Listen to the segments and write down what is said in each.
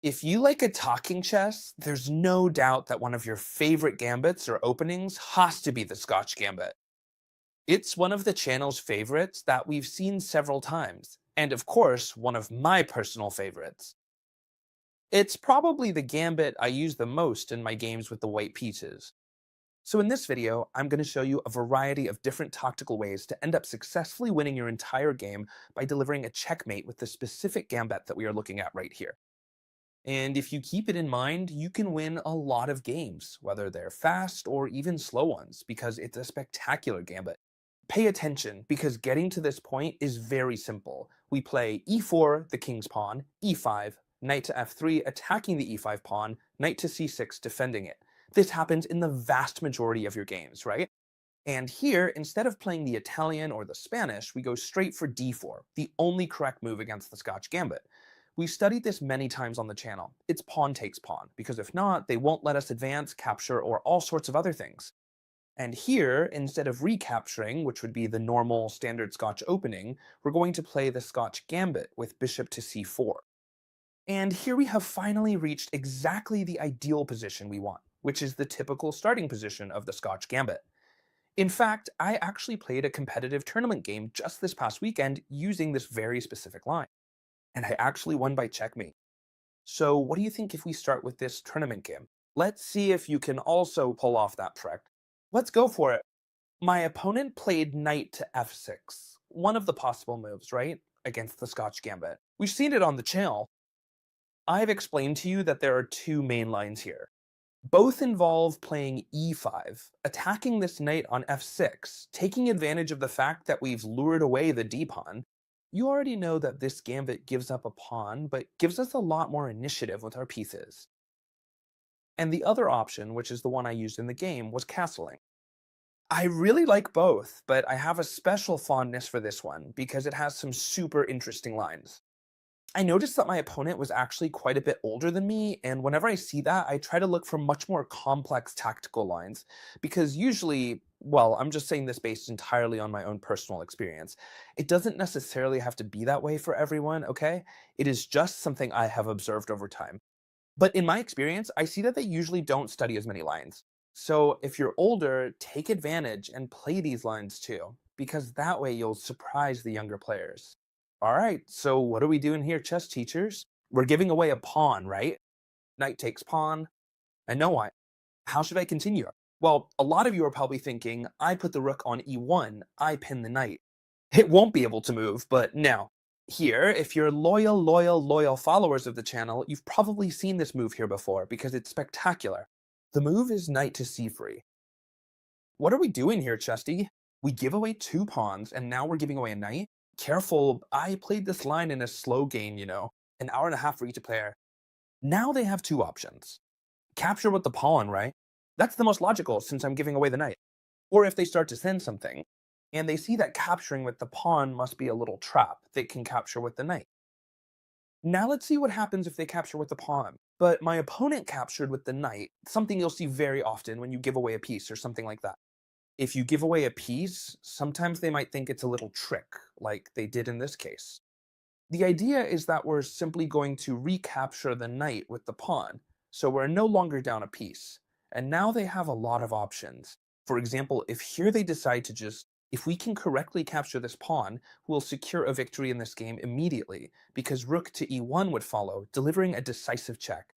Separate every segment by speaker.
Speaker 1: If you like a talking chess, there's no doubt that one of your favorite gambits or openings has to be the Scotch Gambit. It's one of the channel's favorites that we've seen several times, and of course, one of my personal favorites. It's probably the gambit I use the most in my games with the white pieces. So in this video, I'm going to show you a variety of different tactical ways to end up successfully winning your entire game by delivering a checkmate with the specific gambit that we are looking at right here. And if you keep it in mind, you can win a lot of games, whether they're fast or even slow ones, because it's a spectacular gambit. Pay attention, because getting to this point is very simple. We play e4, the king's pawn, e5, knight to f3, attacking the e5 pawn, knight to c6, defending it. This happens in the vast majority of your games, right? And here, instead of playing the Italian or the Spanish, we go straight for d4, the only correct move against the Scotch Gambit. We've studied this many times on the channel. It's pawn takes pawn, because if not, they won't let us advance, capture, or all sorts of other things. And here, instead of recapturing, which would be the normal standard Scotch opening, we're going to play the Scotch Gambit with bishop to c4. And here we have finally reached exactly the ideal position we want, which is the typical starting position of the Scotch Gambit. In fact, I actually played a competitive tournament game just this past weekend using this very specific line, and I actually won by checkmate. So what do you think if we start with this tournament game? Let's see if you can also pull off that trick. Let's go for it. My opponent played knight to f6, one of the possible moves, right? Against the Scotch Gambit. We've seen it on the channel. I've explained to you that there are two main lines here. Both involve playing e5, attacking this knight on f6, taking advantage of the fact that we've lured away the d-pawn. You already know that this gambit gives up a pawn, but gives us a lot more initiative with our pieces. And the other option, which is the one I used in the game, was castling. I really like both, but I have a special fondness for this one because it has some super interesting lines. I noticed that my opponent was actually quite a bit older than me, and whenever I see that, I try to look for much more complex tactical lines, because usually, well, I'm just saying this based entirely on my own personal experience. It doesn't necessarily have to be that way for everyone, okay? It is just something I have observed over time. But in my experience, I see that they usually don't study as many lines. So if you're older, take advantage and play these lines too, because that way you'll surprise the younger players. All right, so what are we doing here, chess teachers? We're giving away a pawn, right? Knight takes pawn. I know why. How should I continue? Well, a lot of you are probably thinking, I put the rook on e1, I pin the knight. It won't be able to move, but now, here, if you're loyal followers of the channel, you've probably seen this move here before because it's spectacular. The move is knight to c3. What are we doing here, Chesty? We give away two pawns, and now we're giving away a knight? Careful, I played this line in a slow game, an hour and a half for each player. Now they have two options. Capture with the pawn, right? That's the most logical since I'm giving away the knight. Or if they start to send something, and they see that capturing with the pawn must be a little trap they can capture with the knight. Now let's see what happens if they capture with the pawn. But my opponent captured with the knight, something you'll see very often when you give away a piece or something like that. If you give away a piece, sometimes they might think it's a little trick, like they did in this case. The idea is that we're simply going to recapture the knight with the pawn, so we're no longer down a piece. And now they have a lot of options. For example, if here they decide to if we can correctly capture this pawn, we'll secure a victory in this game immediately, because rook to e1 would follow, delivering a decisive check.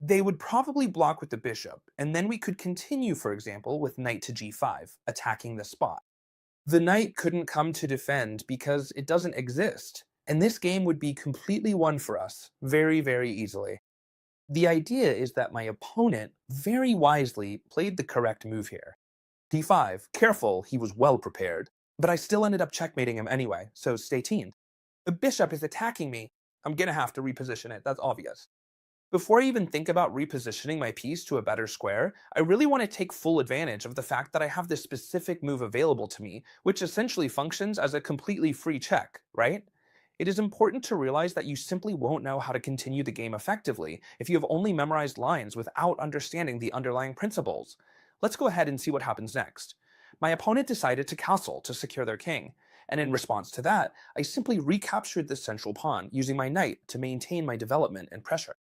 Speaker 1: They would probably block with the bishop, and then we could continue, for example, with knight to g5, attacking the spot. The knight couldn't come to defend because it doesn't exist, and this game would be completely won for us, very, very easily. The idea is that my opponent, very wisely, played the correct move here. d5, careful, he was well prepared, but I still ended up checkmating him anyway, so stay tuned. The bishop is attacking me. I'm gonna have to reposition it, that's obvious. Before I even think about repositioning my piece to a better square, I really want to take full advantage of the fact that I have this specific move available to me, which essentially functions as a completely free check, right? It is important to realize that you simply won't know how to continue the game effectively if you have only memorized lines without understanding the underlying principles. Let's go ahead and see what happens next. My opponent decided to castle to secure their king, and in response to that, I simply recaptured this central pawn using my knight to maintain my development and pressure.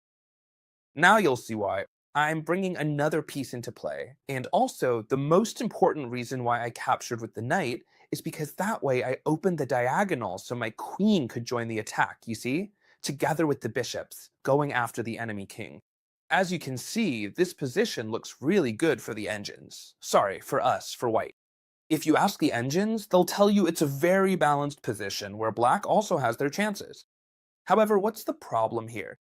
Speaker 1: Now you'll see why. I'm bringing another piece into play. And also, the most important reason why I captured with the knight is because that way I opened the diagonal so my queen could join the attack, you see? Together with the bishops, going after the enemy king. As you can see, this position looks really good for the engines. Sorry, for us, for white. If you ask the engines, they'll tell you it's a very balanced position where black also has their chances. However, what's the problem here?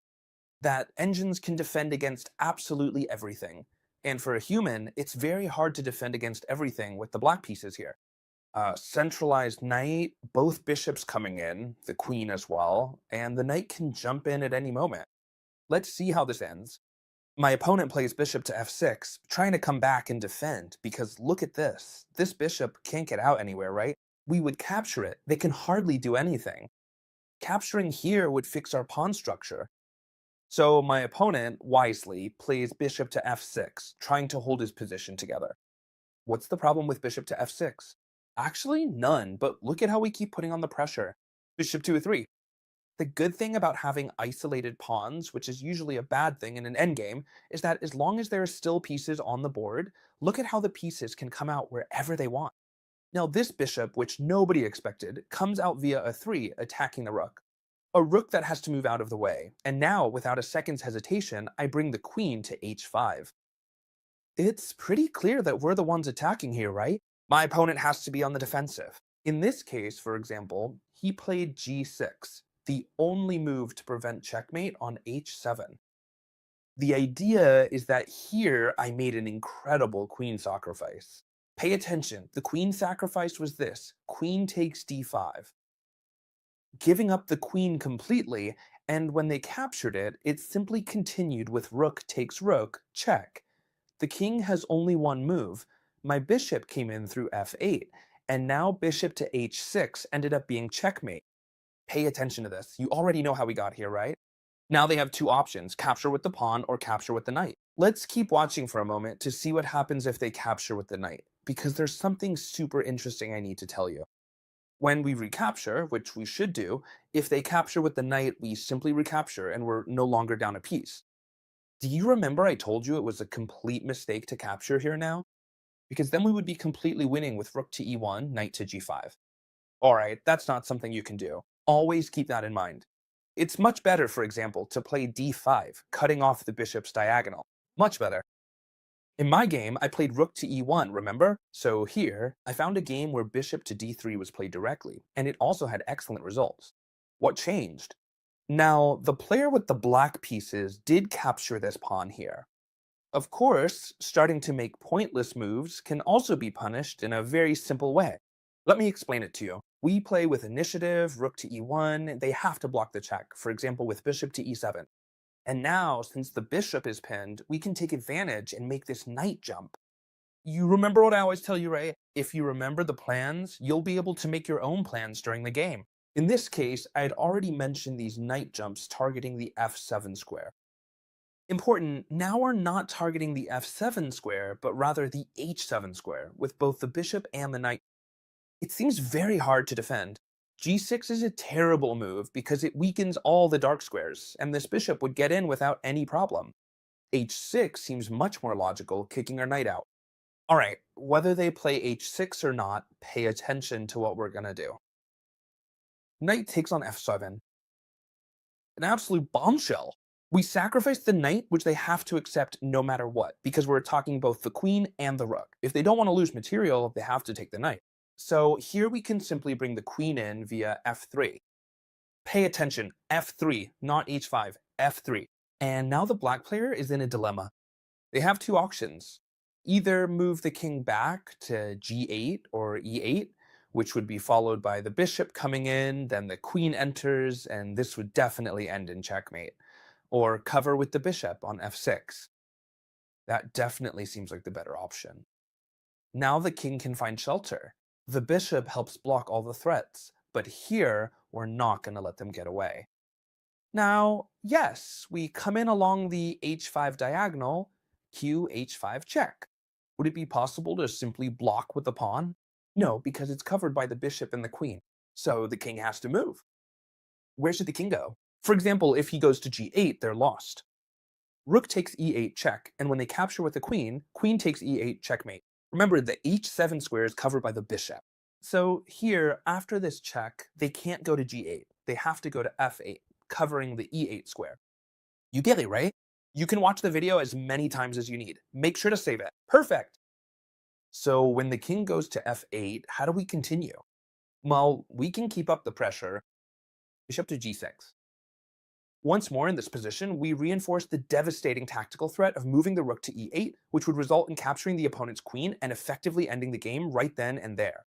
Speaker 1: That engines can defend against absolutely everything. And for a human, it's very hard to defend against everything with the black pieces here. Centralized knight, both bishops coming in, the queen as well, and the knight can jump in at any moment. Let's see how this ends. My opponent plays bishop to f6, trying to come back and defend, because look at this. This bishop can't get out anywhere, right? We would capture it. They can hardly do anything. Capturing here would fix our pawn structure. So my opponent, wisely, plays bishop to f6, trying to hold his position together. What's the problem with bishop to f6? Actually, none, but look at how we keep putting on the pressure. Bishop to a3. The good thing about having isolated pawns, which is usually a bad thing in an endgame, is that as long as there are still pieces on the board, look at how the pieces can come out wherever they want. Now this bishop, which nobody expected, comes out via a 3, attacking the rook. A rook that has to move out of the way, and now, without a second's hesitation, I bring the queen to h5. It's pretty clear that we're the ones attacking here, right? My opponent has to be on the defensive. In this case, for example, he played g6, the only move to prevent checkmate on h7. The idea is that here I made an incredible queen sacrifice. Pay attention, the queen sacrifice was this: queen takes d5. Giving up the queen completely, and when they captured it, it simply continued with rook takes rook, check. The king has only one move. My bishop came in through f8, and now bishop to h6 ended up being checkmate. Pay attention to this. You already know how we got here, right? Now they have two options, capture with the pawn or capture with the knight. Let's keep watching for a moment to see what happens if they capture with the knight, because there's something super interesting I need to tell you. When we recapture, which we should do, if they capture with the knight, we simply recapture and we're no longer down a piece. Do you remember I told you it was a complete mistake to capture here now? Because then we would be completely winning with rook to e1, knight to g5. Alright, that's not something you can do. Always keep that in mind. It's much better, for example, to play d5, cutting off the bishop's diagonal. Much better. In my game, I played rook to e1, remember? So here, I found a game where bishop to d3 was played directly, and it also had excellent results. What changed? Now, the player with the black pieces did capture this pawn here. Of course, starting to make pointless moves can also be punished in a very simple way. Let me explain it to you. We play with initiative, rook to e1, they have to block the check, for example with bishop to e7. And now, since the bishop is pinned, we can take advantage and make this knight jump. You remember what I always tell you, right? If you remember the plans, you'll be able to make your own plans during the game. In this case, I had already mentioned these knight jumps targeting the f7 square. Important, now we're not targeting the f7 square, but rather the h7 square, with both the bishop and the knight. It seems very hard to defend. g6 is a terrible move because it weakens all the dark squares, and this bishop would get in without any problem. h6 seems much more logical, kicking our knight out. Alright, whether they play h6 or not, pay attention to what we're gonna do. Knight takes on f7. An absolute bombshell. We sacrifice the knight, which they have to accept no matter what, because we're attacking both the queen and the rook. If they don't want to lose material, they have to take the knight. So here we can simply bring the queen in via f3. Pay attention, f3, not h5, f3. And now the black player is in a dilemma. They have two options. Either move the king back to g8 or e8, which would be followed by the bishop coming in, then the queen enters, and this would definitely end in checkmate. Or cover with the bishop on f6. That definitely seems like the better option. Now the king can find shelter. The bishop helps block all the threats, but here we're not going to let them get away. Now, yes, we come in along the h5 diagonal, q h5 check. Would it be possible to simply block with the pawn? No, because it's covered by the bishop and the queen, so the king has to move. Where should the king go? For example, if he goes to g8, they're lost. Rook takes e8 check, and when they capture with the queen, queen takes e8 checkmate. Remember, the h7 square is covered by the bishop. So here, after this check, they can't go to g8. They have to go to f8, covering the e8 square. You get it, right? You can watch the video as many times as you need. Make sure to save it. Perfect! So when the king goes to f8, how do we continue? Well, we can keep up the pressure. Bishop to g6. Once more in this position, we reinforce the devastating tactical threat of moving the rook to e8, which would result in capturing the opponent's queen and effectively ending the game right then and there.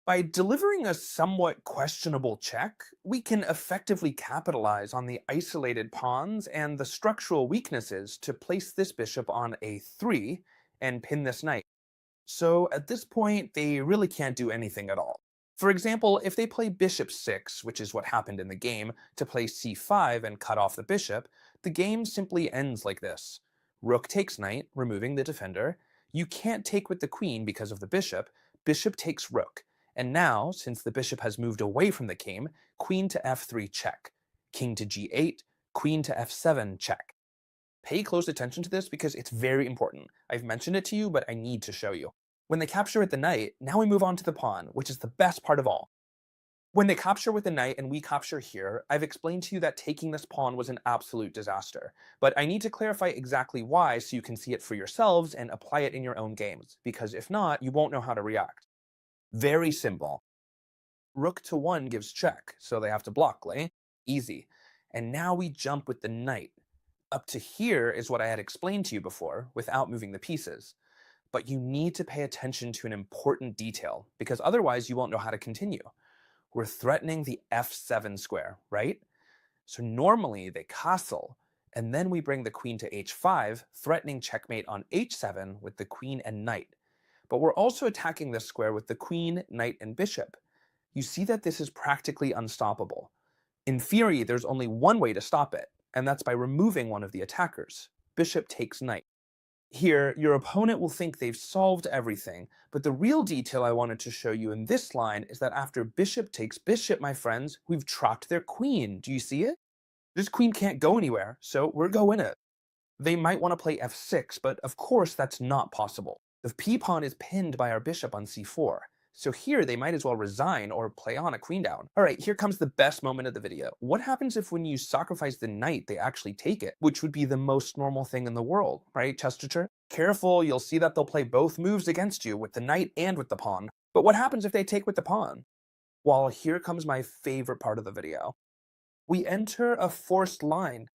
Speaker 1: By delivering a somewhat questionable check, we can effectively capitalize on the isolated pawns and the structural weaknesses to place this bishop on a3 and pin this knight. So at this point, they really can't do anything at all. For example, if they play bishop 6, which is what happened in the game, to play c5 and cut off the bishop, the game simply ends like this. Rook takes knight, removing the defender. You can't take with the queen because of the bishop. Bishop takes rook. And now, since the bishop has moved away from the king, queen to f3 check. King to g8, queen to f7 check. Pay close attention to this because it's very important. I've mentioned it to you, but I need to show you. When they capture with the knight, now we move on to the pawn, which is the best part of all. When they capture with the knight and we capture here, I've explained to you that taking this pawn was an absolute disaster. But I need to clarify exactly why so you can see it for yourselves and apply it in your own games, because if not, you won't know how to react. Very simple. Rook to 1 gives check, so they have to block, right? Easy. And now we jump with the knight. Up to here is what I had explained to you before, without moving the pieces. But you need to pay attention to an important detail, because otherwise you won't know how to continue. We're threatening the f7 square, right? So normally they castle, and then we bring the queen to h5, threatening checkmate on h7 with the queen and knight. But we're also attacking this square with the queen, knight, and bishop. You see that this is practically unstoppable. In theory, there's only one way to stop it, and that's by removing one of the attackers. Bishop takes knight. Here, your opponent will think they've solved everything, but the real detail I wanted to show you in this line is that after bishop takes bishop, my friends, we've trapped their queen. Do you see it? This queen can't go anywhere, so we're going it. They might want to play f6, but of course that's not possible. The p-pawn is pinned by our bishop on c4. So here they might as well resign or play on a queen down. Alright, here comes the best moment of the video. What happens if when you sacrifice the knight, they actually take it? Which would be the most normal thing in the world, right, Chesterton? Careful, you'll see that they'll play both moves against you, with the knight and with the pawn. But what happens if they take with the pawn? Well, here comes my favorite part of the video. We enter a forced line,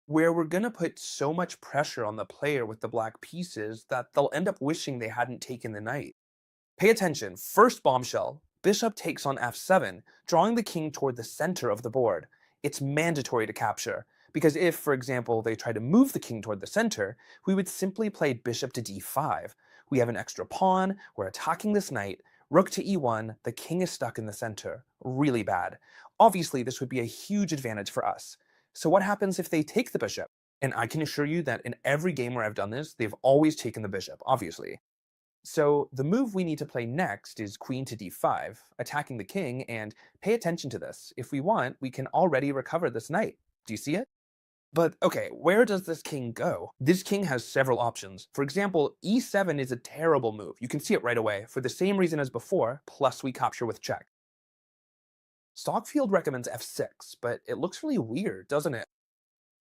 Speaker 1: where we're gonna put so much pressure on the player with the black pieces that they'll end up wishing they hadn't taken the knight. Pay attention, first bombshell, bishop takes on f7, drawing the king toward the center of the board. It's mandatory to capture, because if, for example, they try to move the king toward the center, we would simply play bishop to d5. We have an extra pawn, we're attacking this knight, rook to e1, the king is stuck in the center. Really bad. Obviously, this would be a huge advantage for us. So what happens if they take the bishop? And I can assure you that in every game where I've done this, they've always taken the bishop, obviously. So the move we need to play next is queen to d5, attacking the king, and pay attention to this. If we want, we can already recover this knight. Do you see it? But okay, where does this king go? This king has several options. For example, e7 is a terrible move. You can see it right away, for the same reason as before, plus we capture with check. Stockfield recommends f6, but it looks really weird, doesn't it?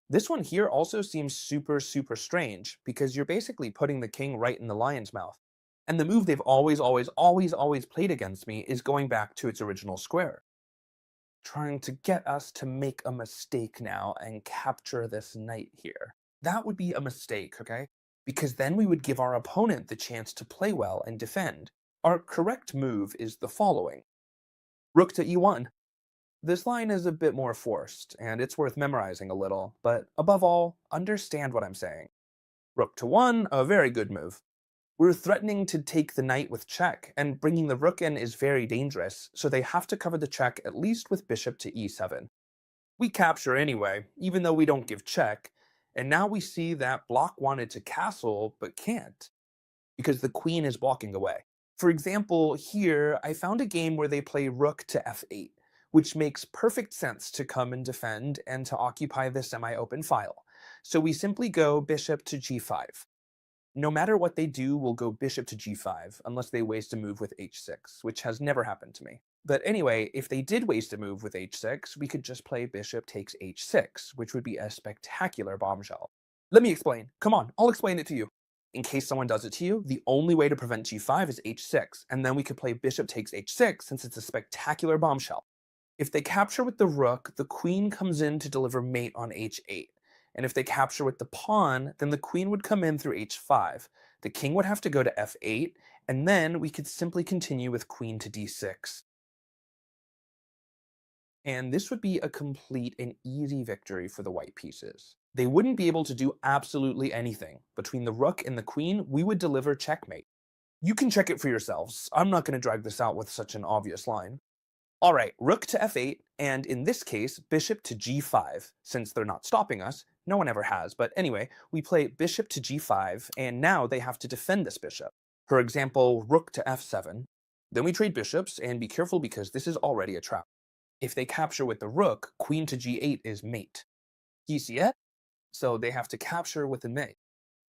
Speaker 1: This one here also seems super strange, because you're basically putting the king right in the lion's mouth. And the move they've always played against me is going back to its original square. Trying to get us to make a mistake now and capture this knight here. That would be a mistake, okay? Because then we would give our opponent the chance to play well and defend. Our correct move is the following. Rook to e1. This line is a bit more forced, and it's worth memorizing a little, but above all, understand what I'm saying. Rook to 1, a very good move. We're threatening to take the knight with check, and bringing the rook in is very dangerous, so they have to cover the check at least with bishop to e7. We capture anyway, even though we don't give check, and now we see that block wanted to castle, but can't, because the queen is blocking away. For example, here I found a game where they play rook to f8, which makes perfect sense to come and defend and to occupy the semi-open file. So we simply go bishop to g5. No matter what they do, we'll go bishop to g5, unless they waste a move with h6, which has never happened to me. But anyway, if they did waste a move with h6, we could just play bishop takes h6, which would be a spectacular bombshell. Let me explain. Come on, I'll explain it to you. In case someone does it to you, the only way to prevent g5 is h6, and then we could play bishop takes h6 since it's a spectacular bombshell. If they capture with the rook, the queen comes in to deliver mate on h8. And if they capture with the pawn, then the queen would come in through h5. The king would have to go to f8, and then we could simply continue with queen to d6. And this would be a complete and easy victory for the white pieces. They wouldn't be able to do absolutely anything. Between the rook and the queen, we would deliver checkmate. You can check it for yourselves. I'm not going to drag this out with such an obvious line. All right, rook to f8, and in this case, bishop to g5. Since they're not stopping us, no one ever has, but anyway, we play bishop to g5, and now they have to defend this bishop. For example, rook to f7. Then we trade bishops, and be careful because this is already a trap. If they capture with the rook, queen to g8 is mate. Do you see it? So they have to capture with the mate.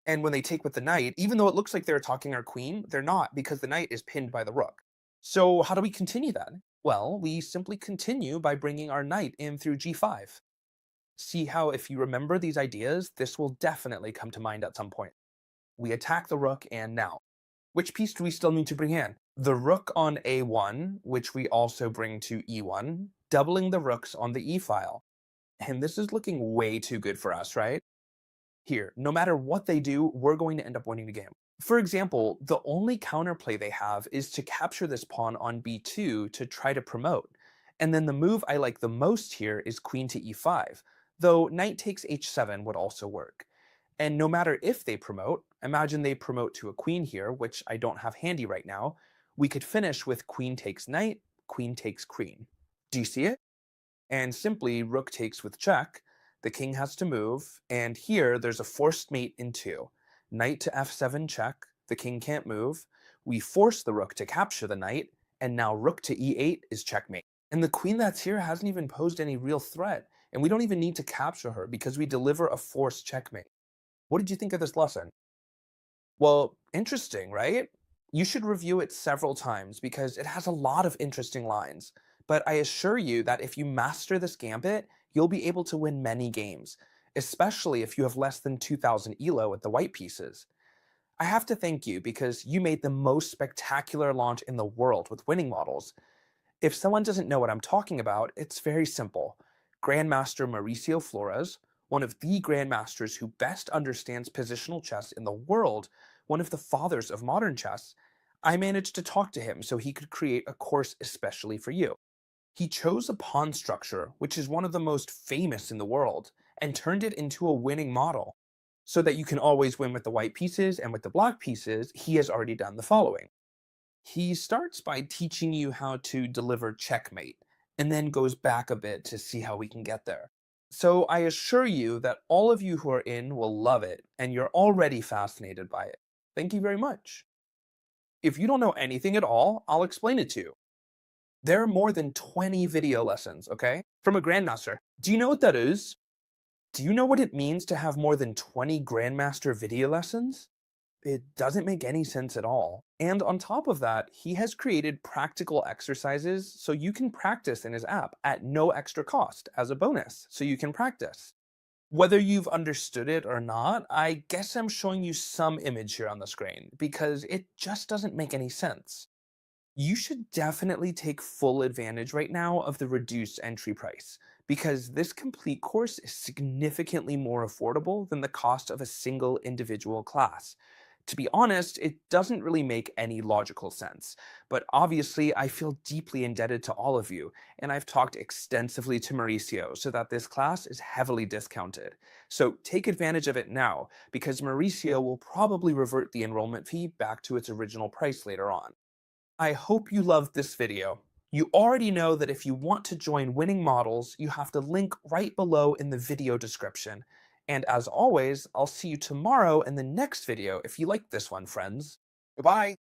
Speaker 1: And when they take with the knight, even though it looks like they're attacking our queen, they're not because the knight is pinned by the rook. So how do we continue then? Well, we simply continue by bringing our knight in through g5. See how if you remember these ideas, this will definitely come to mind at some point. We attack the rook, and now, which piece do we still need to bring in? The rook on a1, which we also bring to e1, doubling the rooks on the e-file. And this is looking way too good for us, right? Here, no matter what they do, we're going to end up winning the game. For example, the only counterplay they have is to capture this pawn on b2 to try to promote. And then the move I like the most here is queen to e5, though knight takes h7 would also work. And no matter if they promote, imagine they promote to a queen here, which I don't have handy right now, we could finish with queen takes knight, queen takes queen. Do you see it? And simply rook takes with check, the king has to move, and here there's a forced mate in 2. Knight to f7 check, the king can't move, we force the rook to capture the knight, and now rook to e8 is checkmate. And the queen that's here hasn't even posed any real threat, and we don't even need to capture her because we deliver a forced checkmate. What did you think of this lesson? Well, interesting, right? You should review it several times because it has a lot of interesting lines. But I assure you that if you master this gambit, you'll be able to win many games, especially if you have less than 2,000 elo with the white pieces. I have to thank you because you made the most spectacular launch in the world with winning models. If someone doesn't know what I'm talking about, it's very simple. Grandmaster Mauricio Flores, one of the grandmasters who best understands positional chess in the world, one of the fathers of modern chess, I managed to talk to him so he could create a course especially for you. He chose a pawn structure, which is one of the most famous in the world, and turned it into a winning model. So that you can always win with the white pieces and with the black pieces, he has already done the following. He starts by teaching you how to deliver checkmate, and then goes back a bit to see how we can get there. So I assure you that all of you who are in will love it, and you're already fascinated by it. Thank you very much. If you don't know anything at all, I'll explain it to you. There are more than 20 video lessons, okay? From a Grandmaster. Do you know what that is? Do you know what it means to have more than 20 Grandmaster video lessons? It doesn't make any sense at all. And on top of that, he has created practical exercises so you can practice in his app at no extra cost as a bonus, so you can practice. Whether you've understood it or not, I guess I'm showing you some image here on the screen because it just doesn't make any sense. You should definitely take full advantage right now of the reduced entry price, because this complete course is significantly more affordable than the cost of a single individual class. To be honest, it doesn't really make any logical sense, but obviously I feel deeply indebted to all of you, and I've talked extensively to Mauricio so that this class is heavily discounted. So take advantage of it now, because Mauricio will probably revert the enrollment fee back to its original price later on. I hope you loved this video. You already know that if you want to join Winning Models, you have to link right below in the video description. And as always, I'll see you tomorrow in the next video if you like this one, friends. Goodbye!